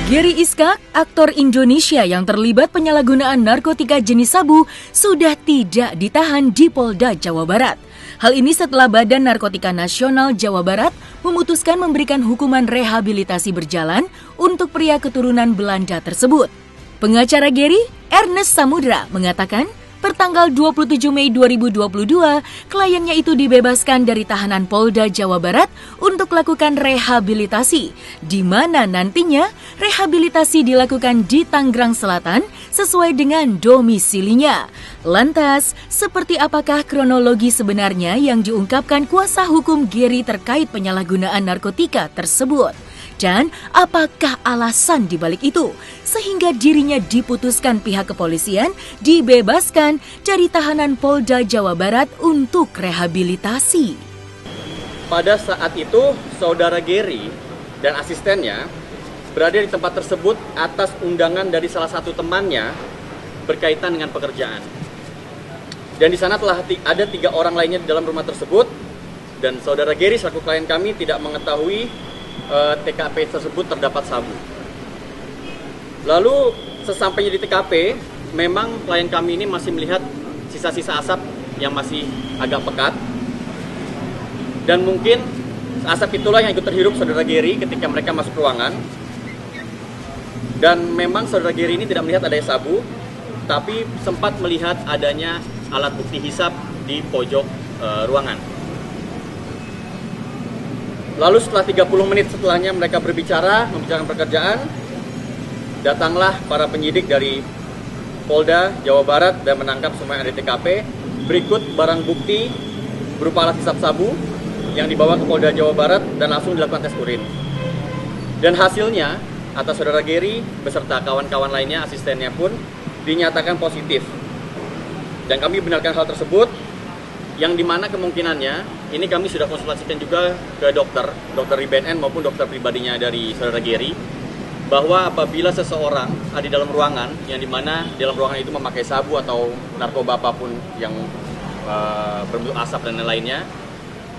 Gary Iskak, aktor Indonesia yang terlibat penyalahgunaan narkotika jenis sabu, sudah tidak ditahan di Polda Jawa Barat. Hal ini setelah Badan Narkotika Nasional Jawa Barat memutuskan memberikan hukuman rehabilitasi berjalan untuk pria keturunan Belanda tersebut. Pengacara Gary, Ernest Samudra, mengatakan pertanggal 27 Mei 2022, kliennya itu dibebaskan dari tahanan Polda Jawa Barat untuk lakukan rehabilitasi, di mana nantinya rehabilitasi dilakukan di Tangerang Selatan sesuai dengan domisilinya. Lantas, seperti apakah kronologi sebenarnya yang diungkapkan kuasa hukum Gary terkait penyalahgunaan narkotika tersebut? Dan apakah alasan dibalik itu sehingga dirinya diputuskan pihak kepolisian dibebaskan dari tahanan Polda Jawa Barat untuk rehabilitasi? Pada saat itu, saudara Gary dan asistennya berada di tempat tersebut atas undangan dari salah satu temannya berkaitan dengan pekerjaan. Dan di sana telah ada 3 orang lainnya di dalam rumah tersebut, dan saudara Gary selaku klien kami tidak mengetahui TKP tersebut terdapat sabu. Lalu sesampainya di TKP, memang klien kami ini masih melihat sisa-sisa asap yang masih agak pekat. Dan mungkin asap itulah yang ikut terhirup saudara Gary ketika mereka masuk ruangan. Dan memang saudara Gary ini tidak melihat adanya sabu, tapi sempat melihat adanya alat bukti hisap di pojok ruangan. Lalu setelah 30 menit setelahnya mereka membicarakan pekerjaan, datanglah para penyidik dari Polda Jawa Barat dan menangkap semua yang ada di TKP. Berikut barang bukti berupa alat hisap sabu yang dibawa ke Polda Jawa Barat dan langsung dilakukan tes urin. Dan hasilnya atas saudara Gary beserta kawan-kawan lainnya, asistennya pun dinyatakan positif. Dan kami benarkan hal tersebut, yang dimana kemungkinannya ini kami sudah konsultasikan juga ke dokter di BNN maupun dokter pribadinya dari saudara Gary, bahwa apabila seseorang ada di dalam ruangan yang dimana di dalam ruangan itu memakai sabu atau narkoba apapun yang berbentuk asap dan lainnya,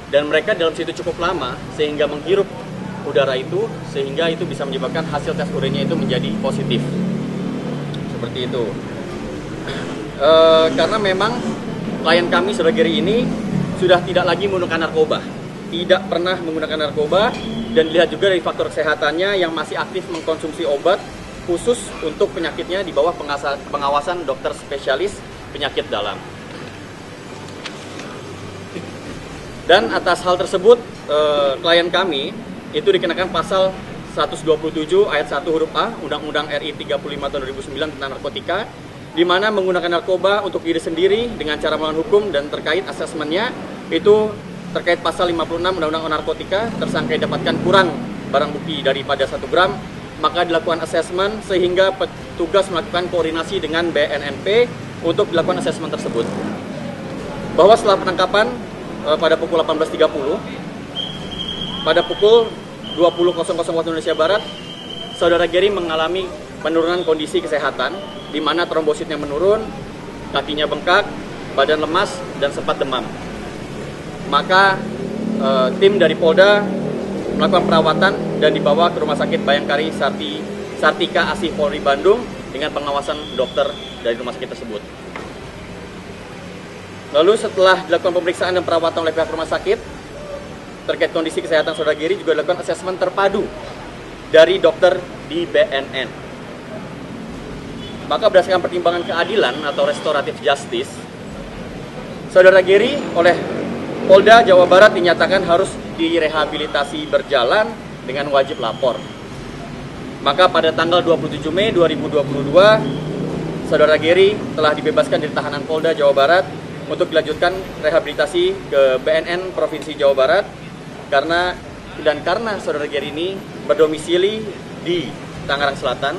dan mereka dalam situ cukup lama sehingga menghirup udara itu, sehingga itu bisa menyebabkan hasil tes urinnya itu menjadi positif. Seperti itu. Karena memang klien kami, saudara Gary ini, sudah tidak lagi menggunakan narkoba. Tidak pernah menggunakan narkoba, dan dilihat juga dari faktor kesehatannya yang masih aktif mengkonsumsi obat khusus untuk penyakitnya di bawah pengawasan dokter spesialis penyakit dalam. Dan atas hal tersebut, klien kami itu dikenakan pasal 127 ayat 1 huruf A Undang-Undang RI 35 tahun 2009 tentang narkotika, di mana menggunakan narkoba untuk diri sendiri dengan cara melawan hukum, dan terkait asesmennya itu terkait pasal 56 Undang-Undang Narkotika, tersangka didapatkan kurang barang bukti daripada 1 gram, maka dilakukan asesmen sehingga petugas melakukan koordinasi dengan BNNP untuk dilakukan asesmen tersebut. Bahwa setelah penangkapan pada pukul 18.30, pada pukul 20.00 waktu Indonesia Barat, saudara Gary mengalami penurunan kondisi kesehatan, di mana trombositnya menurun, kakinya bengkak, badan lemas, dan sempat demam. Maka tim dari Polda melakukan perawatan dan dibawa ke Rumah Sakit Bayangkari Sartika Asih Polri Bandung dengan pengawasan dokter dari rumah sakit tersebut. Lalu setelah dilakukan pemeriksaan dan perawatan oleh pihak rumah sakit terkait kondisi kesehatan saudara Gary, juga dilakukan asesmen terpadu dari dokter di BNN. Maka berdasarkan pertimbangan keadilan atau restoratif justice, saudara Gary oleh Polda Jawa Barat dinyatakan harus direhabilitasi berjalan dengan wajib lapor. Maka pada tanggal 27 Mei 2022, saudara Gary telah dibebaskan dari tahanan Polda Jawa Barat untuk dilanjutkan rehabilitasi ke BNN Provinsi Jawa Barat, karena saudara Gary ini berdomisili di Tangerang Selatan.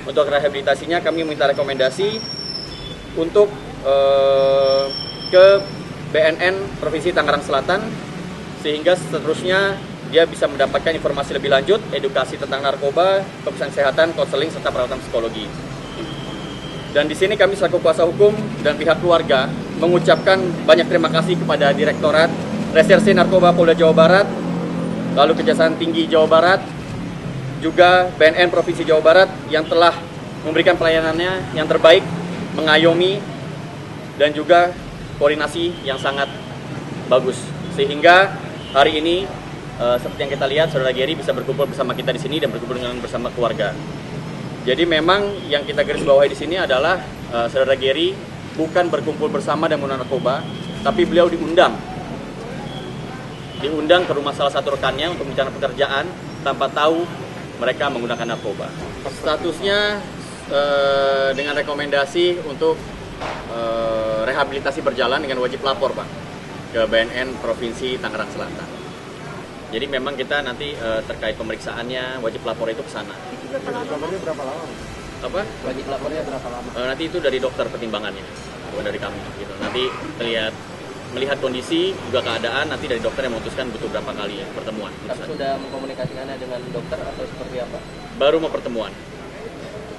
Untuk rehabilitasinya kami minta rekomendasi untuk ke BNN Provinsi Tangerang Selatan, sehingga seterusnya dia bisa mendapatkan informasi lebih lanjut, edukasi tentang narkoba, pemeriksaan kesehatan, konseling, serta perawatan psikologi. Dan di sini kami selaku kuasa hukum dan pihak keluarga mengucapkan banyak terima kasih kepada Direktorat Reserse Narkoba Polda Jawa Barat, lalu Kejaksaan Tinggi Jawa Barat, juga BNN Provinsi Jawa Barat yang telah memberikan pelayanannya yang terbaik, mengayomi, dan juga koordinasi yang sangat bagus. Sehingga hari ini seperti yang kita lihat, Saudara Gary bisa berkumpul bersama kita di sini dan berkumpul bersama keluarga. Jadi memang yang kita garis bawahi di sini adalah Saudara Gary bukan berkumpul bersama dan menggunakan narkoba, tapi beliau diundang ke rumah salah satu rekannya untuk bicara pekerjaan tanpa tahu mereka menggunakan narkoba. Statusnya dengan rekomendasi untuk rehabilitasi berjalan dengan wajib lapor, Pak, ke BNN Provinsi Tangerang Selatan. Jadi memang kita nanti terkait pemeriksaannya wajib lapor itu ke sana. Wajib lapornya berapa lama? Apa? Wajib lapornya berapa lama? Nanti itu dari dokter pertimbangannya, bukan dari kami gitu. Nanti melihat kondisi juga keadaan, nanti dari dokter yang memutuskan butuh berapa kali pertemuan. Sudah mengkomunikasikannya dengan dokter atau seperti apa? Baru mau pertemuan.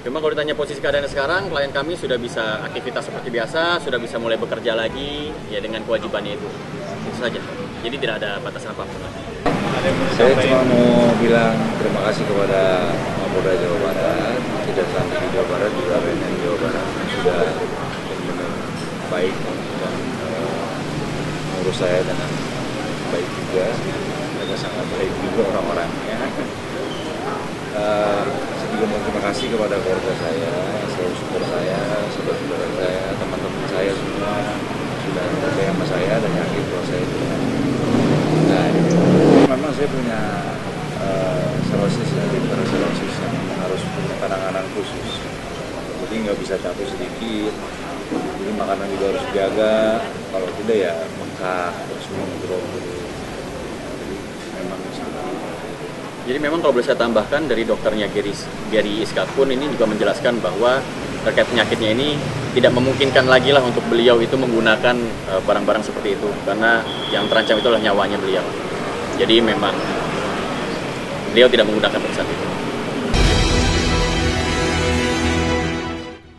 Cuma kalau ditanya posisi keadaannya sekarang, klien kami sudah bisa aktivitas seperti biasa, sudah bisa mulai bekerja lagi ya dengan kewajibannya itu saja. Jadi tidak ada batasan apapun. Saya cuma mau bilang terima kasih kepada Polda Jawa Barat, Kejaksaan Tinggi Jawa Barat, juga BNN Jawa Barat sudah benar-benar baik dan mengurus saya dengan baik juga. Mereka sangat baik juga orang-orangnya. Saya juga mau terima kasih kepada keluarga saya, selalu support saya, saudara-saudara saya, teman-teman saya semua sudah percaya sama saya dan yakin bahwa saya juga. Nah, memang saya punya serosis ya, hiperserosis yang harus punya penanganan khusus. Jadi nggak bisa jatuh sedikit. Jadi makanan juga harus dijaga. Kalau tidak ya bengkak, terus menggrok. Jadi memang seperti itu. Jadi memang kalau boleh saya tambahkan dari dokternya Gary Iskak pun ini juga menjelaskan bahwa terkait penyakitnya ini tidak memungkinkan lagi lah untuk beliau itu menggunakan barang-barang seperti itu karena yang terancam itu adalah nyawanya beliau. Jadi memang beliau tidak menggunakan pada saat itu.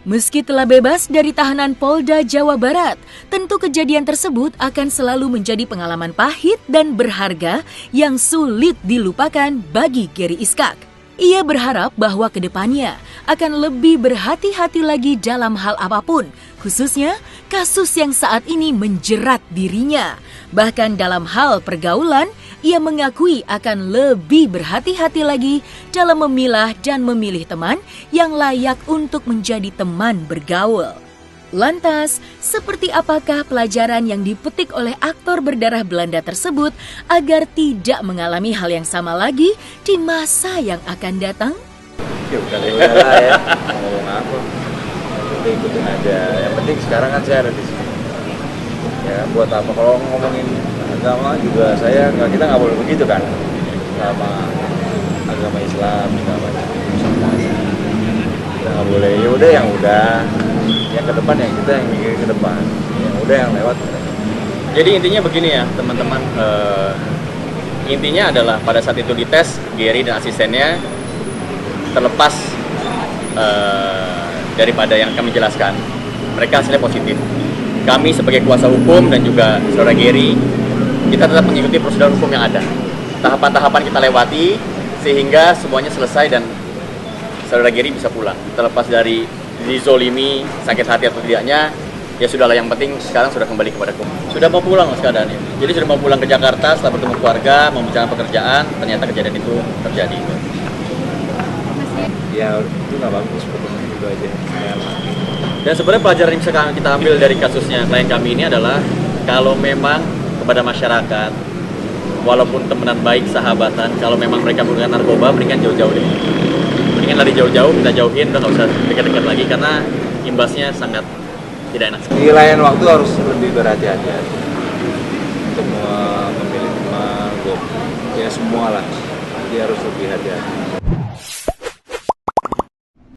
Meski telah bebas dari tahanan Polda Jawa Barat, tentu kejadian tersebut akan selalu menjadi pengalaman pahit dan berharga yang sulit dilupakan bagi Gary Iskak. Ia berharap bahwa kedepannya akan lebih berhati-hati lagi dalam hal apapun, khususnya kasus yang saat ini menjerat dirinya. Bahkan dalam hal pergaulan, ia mengakui akan lebih berhati-hati lagi dalam memilah dan memilih teman yang layak untuk menjadi teman bergaul. Lantas, seperti apakah pelajaran yang dipetik oleh aktor berdarah Belanda tersebut agar tidak mengalami hal yang sama lagi di masa yang akan datang? Ya udah lah ya, ngomong apa? Udah ikutin aja. Yang penting sekarang kan saya ada di sini. Ya buat apa kalau ngomongin agama juga kita nggak boleh begitu kan? Sama agama Islam segala macam. Kita nggak boleh. Ya udah yang udah. Yang ke depan yang kita yang mikir ke depan. Yang udah yang lewat. Jadi intinya begini ya teman-teman. Intinya adalah pada saat itu dites Gary dan asistennya terlepas daripada yang kami jelaskan, mereka hasilnya positif. Kami sebagai kuasa hukum dan juga saudara Gary, kita tetap mengikuti prosedur hukum yang ada. Tahapan-tahapan kita lewati sehingga semuanya selesai dan saudara Gary bisa pulang. Terlepas dari dizolimi, sakit hati atau tidaknya, ya sudahlah, yang penting sekarang sudah kembali kepada hukum. Sudah mau pulang mas keadaannya. Jadi sudah mau pulang ke Jakarta setelah bertemu keluarga, membicarakan pekerjaan, ternyata kejadian itu terjadi. Ya itu nggak bagus, pokoknya itu aja. Dan sebenarnya pelajaran yang bisa kita ambil dari kasusnya klien kami ini adalah kalau memang kepada masyarakat, walaupun temenan baik, sahabatan, kalau memang mereka menggunakan narkoba, mendingan jauh-jauh deh. Mendingan lari jauh-jauh, kita jauhin, udah nggak usah dekat-dekat lagi karena imbasnya sangat tidak enak. Di lain waktu harus lebih berhati-hati untuk memilih teman, ya semua lah. Jadi harus lebih hati-hati.